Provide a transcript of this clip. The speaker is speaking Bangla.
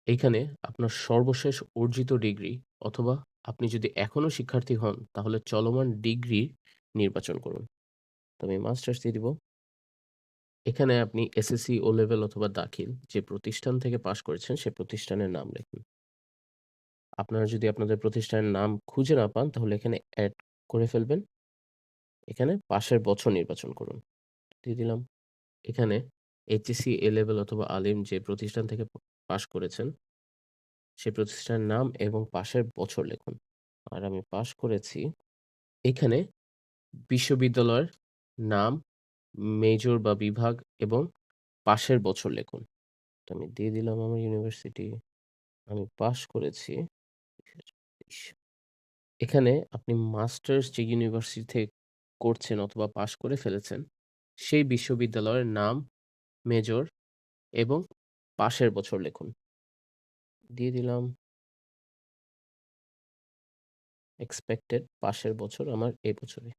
এইখানে আপনার সর্বশেষ অর্জিত ডিগ্রি অথবা আপনি যদি এখনো শিক্ষার্থী হন, তাহলে চলমান ডিগ্রি নির্বাচন করুন। তো আমি মাস্টার্স দিয়ে দিব। এখানে আপনি এসএসসি, ও লেভেল অথবা দাখিল যে প্রতিষ্ঠান থেকে পাস করেছেন, সে প্রতিষ্ঠানের নাম লিখুন। আপনারা যদি আপনাদের প্রতিষ্ঠানের নাম খুঁজে না পান, তাহলে এখানে এড করে ফেলবেন। এখানে পাশের বছর নির্বাচন করুন। দিয়ে দিলাম। এখানে এইচএসসি, এ লেভেল অথবা আলিম যে প্রতিষ্ঠান থেকে পাস করেছেন, সে প্রতিষ্ঠানের নাম এবং পাশের বছর লিখুন। আর আমি পাস করেছি। এখানে বিশ্ববিদ্যালয়ের নাম, মেজর বা বিভাগ এবং পাশের বছর লিখুন। তো আমি দিয়ে দিলাম আমার ইউনিভার্সিটি। আমি পাস করেছি ২০২৩। এখানে আপনি মাস্টার্স যে ইউনিভার্সিটি থেকে করছেন অথবা পাস করে ফেলেছেন, সেই বিশ্ববিদ্যালয়ের নাম, মেজর এবং পাশের বছর লিখুন। দিয়ে দিলাম। এক্সপেক্টেড পাশের বছর আমার এই বছরে।